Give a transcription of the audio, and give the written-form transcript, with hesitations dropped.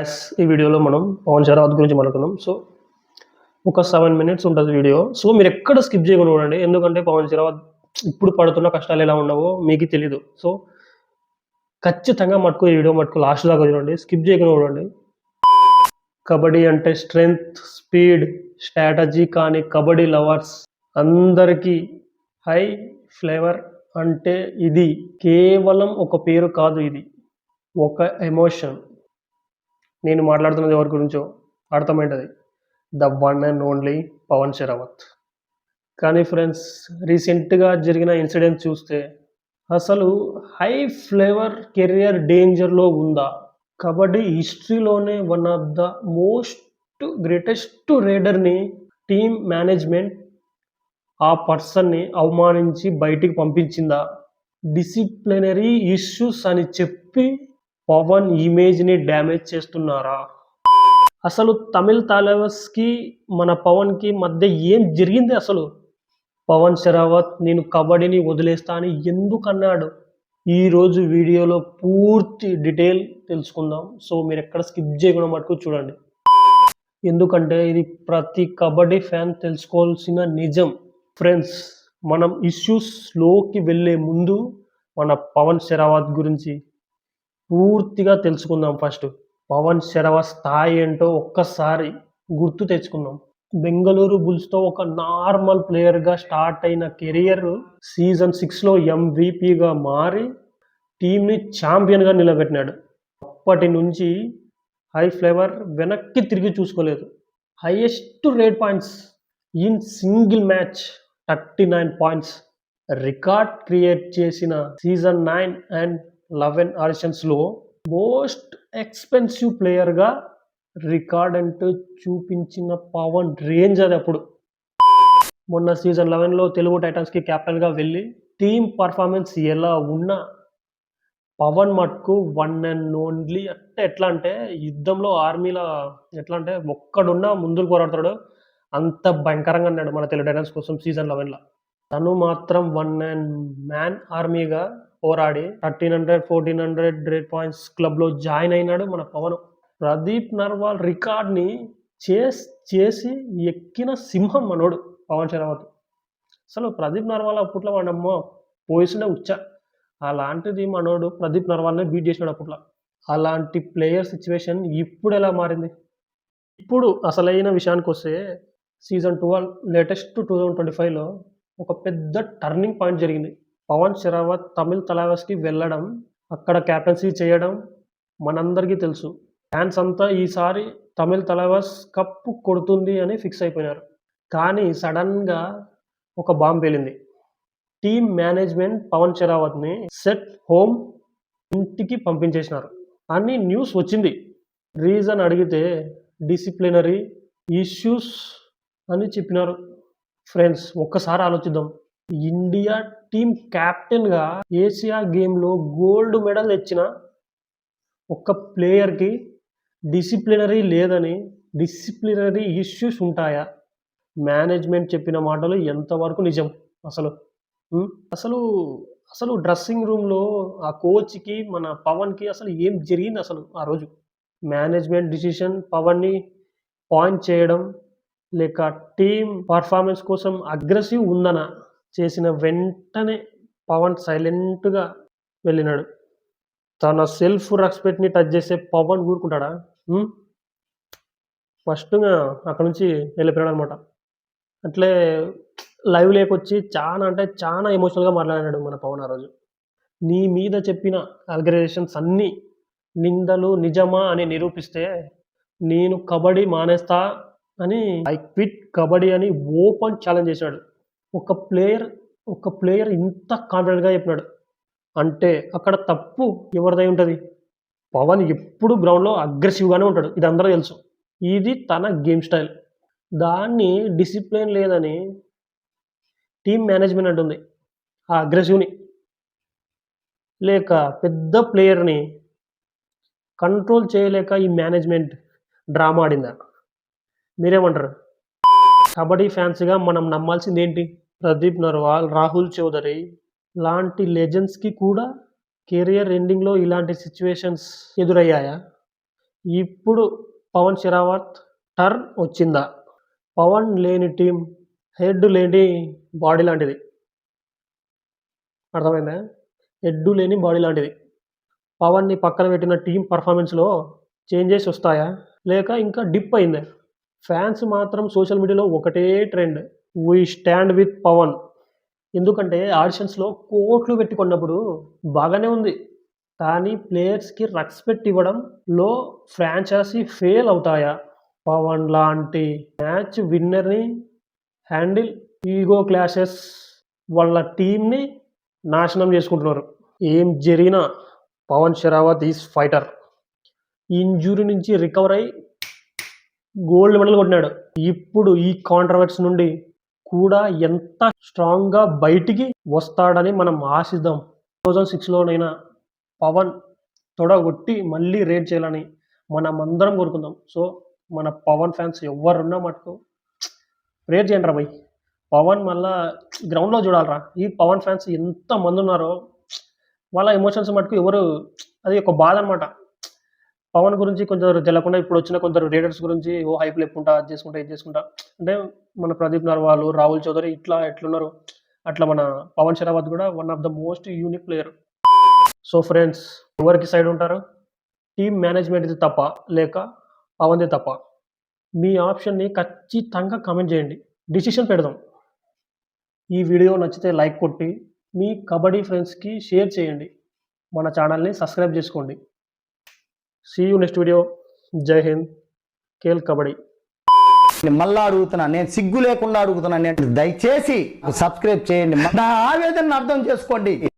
Guys ఈ వీడియోలో మనం పవన్ షరావత్ గురించి మాట్లాడుకుందాం. సో ఒక 7 మినిట్స్ ఉంటుంది వీడియో. సో మీరు ఎక్కడ స్కిప్ చేయకుండా చూడండి, ఎందుకంటే పవన్ షరావత్ ఇప్పుడు పడుతున్న కష్టాలు ఎలా ఉండవో మీకు తెలీదు. సో ఖచ్చితంగా మటుకు ఈ వీడియో మటుకు లాస్ట్ దాకా చూడండి, స్కిప్ చేయకుండా చూడండి. కబడ్డీ అంటే స్ట్రెంగ్త్, స్పీడ్, స్ట్రాటజీ కానీ కబడ్డీ లవర్స్ అందరికీ హై ఫ్లేవర్ అంటే ఇది కేవలం ఒక పేరు కాదు, ఇది ఒక ఎమోషన్. నేను మాట్లాడుతున్నది ఎవరి గురించో అర్థమైంటుంది, the one and only Pawan Sehrawat. కానీ ఫ్రెండ్స్, రీసెంట్గా జరిగిన ఇన్సిడెంట్ చూస్తే అసలు హై ఫ్లేవర్ కెరియర్ డేంజర్లో ఉందా? కబడ్డీ హిస్టరీలోనే one of the most greatest రైడర్ని టీమ్ మేనేజ్మెంట్ ఆ పర్సన్ని అవమానించి బయటికి పంపించిందా? డిసిప్లినరీ ఇష్యూస్ అని చెప్పి పవన్ ఇమేజ్ని డ్యామేజ్ చేస్తున్నారా? అసలు తమిళ్ తాలవర్స్కి మన పవన్కి మధ్య ఏం జరిగింది? అసలు పవన్ షరావత్ నేను కబడ్డీని వదిలేస్తా అని ఎందుకు అన్నాడు? ఈరోజు వీడియోలో పూర్తి డీటెయిల్ తెలుసుకుందాం. సో మీరు ఎక్కడ స్కిప్ చేయకుండా మటుకు చూడండి, ఎందుకంటే ఇది ప్రతి కబడ్డీ ఫ్యాన్ తెలుసుకోవాల్సిన నిజం. ఫ్రెండ్స్, మనం ఇష్యూస్లోకి వెళ్ళే ముందు మన పవన్ షరావత్ గురించి పూర్తిగా తెలుసుకుందాం. ఫస్ట్ పవన్ షరావత్ స్థాయి ఏంటో ఒక్కసారి గుర్తు తెచ్చుకుందాం. బెంగళూరు బుల్స్తో ఒక నార్మల్ ప్లేయర్గా స్టార్ట్ అయిన కెరియర్ సీజన్ 6లో ఎంవిపిగా మారి టీంని ఛాంపియన్గా నిలబెట్టినాడు. అప్పటి నుంచి హై ఫ్లేవర్ వెనక్కి తిరిగి చూసుకోలేదు. Highest rate points in single match 39 points record create చేసిన సీజన్ 9 అండ్ 11 ఆడిషన్స్లో మోస్ట్ ఎక్స్పెన్సివ్ ప్లేయర్గా రికార్డ్ అంటూ చూపించిన పవన్ రేంజ్ అది. అప్పుడు మొన్న సీజన్ 11లో తెలుగు టైటన్స్కి కెప్టెన్గా వెళ్ళి టీమ్ పర్ఫార్మెన్స్ ఎలా ఉన్నా పవన్ మటుకు వన్ అండ్ ఓన్లీ. అంటే ఎట్లా అంటే యుద్ధంలో ఆర్మీలో ఎట్లా అంటే ఒక్కడున్నా ముందుకు పోరాడతాడు, అంత భయంకరంగా అన్నాడు మన తెలుగు టైటన్స్ కోసం సీజన్ 11లో. తను మాత్రం వన్ అండ్ మ్యాన్ ఆర్మీగా పోరాడి 1300 1400 రేట్ పాయింట్స్ క్లబ్లో జాయిన్ అయినాడు మన పవన్. ప్రదీప్ నర్వాల్ రికార్డ్ని చేసి ఎక్కిన సింహం మనోడు పవన్ షరావత్. అసలు ప్రదీప్ నర్వాల్ అప్పట్లో వాడమ్మో పోయిస్తుండే ఉచ్చ, అలాంటిది మనోడు ప్రదీప్ నర్వాల్ని బీట్ చేసినాడు అప్పట్లో. అలాంటి ప్లేయర్ సిచ్యువేషన్ ఇప్పుడు ఎలా మారింది? ఇప్పుడు అసలైన విషయానికి వస్తే సీజన్ 12 లేటెస్ట్ 2025లో ఒక పెద్ద టర్నింగ్ పాయింట్ జరిగింది. పవన్ షరావత్ తమిళ్ తలావర్స్కి వెళ్ళడం, అక్కడ క్యాప్టెన్సీ చేయడం మనందరికీ తెలుసు. ఫ్యాన్స్ అంతా ఈసారి తమిళ్ తలావర్స్ కప్పు కొడుతుంది అని ఫిక్స్ అయిపోయినారు. కానీ సడన్గా ఒక బాంబ్ పేలింది. టీమ్ మేనేజ్మెంట్ పవన్ షరావత్ని సెట్ హోమ్ ఇంటికి పంపించేసినారు అని న్యూస్ వచ్చింది. రీజన్ అడిగితే డిసిప్లినరీ ఇష్యూస్ అని చెప్పినారు. ఫ్రెండ్స్, ఒక్కసారి ఆలోచిద్దాం. ఇండియా టీమ్ క్యాప్టెన్గా ఏషియా గేమ్లో గోల్డ్ మెడల్ తెచ్చిన ఒక ప్లేయర్కి డిసిప్లినరీ లేదని, డిసిప్లినరీ ఇష్యూస్ ఉంటాయా? మేనేజ్మెంట్ చెప్పిన మాటలు ఎంతవరకు నిజం? అసలు డ్రెస్సింగ్ రూమ్లో ఆ కోచ్కి మన పవన్కి అసలు ఏం జరిగింది? అసలు ఆ రోజు మేనేజ్మెంట్ డిసిషన్ పవన్ని పాయింట్ చేయడం, లేక టీమ్ పర్ఫార్మెన్స్ కోసం అగ్రెసివ్ ఉందనా? చేసిన వెంటనే పవన్ సైలెంట్గా వెళ్ళినాడు. తన సెల్ఫ్ రెస్పెక్ట్ని టచ్ చేసే పవన్ ఊరుకుంటాడా? ఫస్ట్గా అక్కడ నుంచి వెళ్ళిపోయాడు అనమాట. అట్లే లైవ్ లేకొచ్చి చాలా అంటే చాలా ఎమోషనల్గా మాట్లాడాడు మన పవన్ ఆ రోజు. నీ మీద చెప్పిన అల్గరేషన్స్ అన్నీ నిందలు నిజమా అని నిరూపిస్తే నేను కబడ్డీ మానేస్తా అని, ఐ క్విట్ కబడ్డీ అని ఓపెన్ ఛాలెంజ్ చేశాడు. ఒక ప్లేయర్ ఇంత కాన్ఫిడెంట్గా చెప్పినాడు అంటే అక్కడ తప్పు ఎవరిదై ఉంటుంది? పవన్ ఎప్పుడు గ్రౌండ్లో అగ్రెసివ్గానే ఉంటాడు, ఇది అందరూ తెలుసు. ఇది తన గేమ్ స్టైల్. దాన్ని డిసిప్లిన్ లేదని టీమ్ మేనేజ్మెంట్ అంటుంది. ఆ అగ్రెసివ్ని లేక పెద్ద ప్లేయర్ని కంట్రోల్ చేయలేక ఈ మేనేజ్మెంట్ డ్రామా ఆడిందా? మీరేమంటారు? కబడ్డీ ఫ్యాన్స్గా మనం నమ్మాల్సింది ఏంటి? ప్రదీప్ నర్వాల్, రాహుల్ చౌదరి లాంటి లెజెండ్స్కి కూడా కెరియర్ ఎండింగ్లో ఇలాంటి సిచ్యువేషన్స్ ఎదురయ్యాయా? ఇప్పుడు పవన్ షెరావత్ టర్న్ వచ్చిందా? పవన్ లేని టీం హెడ్ లేని బాడీ లాంటిది. అర్థమైందా? హెడ్ లేని బాడీ లాంటిది. పవన్‌ని పక్కన పెట్టిన టీం పర్ఫార్మెన్స్‌లో చేంజెస్ వస్తాయా? లేక ఇంకా డిప్ అయిందా? ఫ్యాన్స్ మాత్రం సోషల్ మీడియాలో ఒకటే trend. We stand with Pawan. ఎందుకంటే ఆడిషన్స్‌లో కోట్లు పెట్టి కొన్నప్పుడు బాగానే ఉంది. కానీ ప్లేయర్స్‌కి రెస్పెక్ట్ ఇవ్వడంలో ఫ్రాంచైజీ ఫెయిల్ అవుతాయా? పవన్ లాంటి మ్యాచ్ విన్నర్‌ని హ్యాండిల్ ఈగో క్లాషెస్ వాళ్ళ టీమ్‌ని నాశనం చేసుకుంటున్నారు. ఏం జరిగినా Pawan Sehrawat is fighter. Injury నుంచి రికవర్ అయ్యి గోల్డ్ మెడల్ కొట్టినాడు. ఇప్పుడు ఈ కాంట్రవర్సీ నుండి కూడా ఎంత స్ట్రాంగ్‌గా బయటికి వస్తాడని మనం ఆశిద్దాం. 2006లోనైనా పవన్ తొడగొట్టి మళ్ళీ రేడ్ చేయాలని మనమందరం కోరుకుందాం. సో, మన పవన్ ఫ్యాన్స్ ఎవ్వరున్నా మటుకు ప్రేర్ చేయండిరా భయ్! పవన్ మళ్ళా గ్రౌండ్‌లో చూడాలిరా. ఈ పవన్ ఫ్యాన్స్ ఎంతమందున్నారో వాళ్ళ ఎమోషన్స్ మటుకు ఎవరు అది ఒక బాధనమాట. పవన్ గురించి కొందరు తెలవకుండా ఇప్పుడొచ్చిన కొందరు రేడర్స్ గురించి హైప్ లేపుకుంటా, అది చేసుకుంటా, ఇది చేసుకుంటా అంటే మన ప్రదీప్ నర్వాల్, రాహుల్ చౌదరి ఇట్లా ఎట్లున్నారు, అట్లా మన పవన్ షెరావత్ కూడా one of the most unique player. So friends, ఎవరికి సైడ్ ఉంటారు? టీమ్ మేనేజ్మెంట్‌ది తప్పా? లేక పవన్‌ది తప్పా? మీ ఆప్షన్‌ని ఖచ్చితంగా కామెంట్ చేయండి. డిసిషన్ పెడదాం. ఈ వీడియో నచ్చితే లైక్ కొట్టి మీ కబడ్డీ ఫ్రెండ్స్‌కి షేర్ చేయండి. మన ఛానల్‌ని సబ్స్క్రైబ్ చేసుకోండి. See you next video. జై హింద్. ఖేల్ కబడ్డీ. మళ్ళా అడుగుతున్నా, నేను సిగ్గు లేకుండా అడుగుతున్నా, నేను దయచేసి సబ్స్క్రైబ్ చేయండి, నా ఆవేదనను అర్థం చేసుకోండి.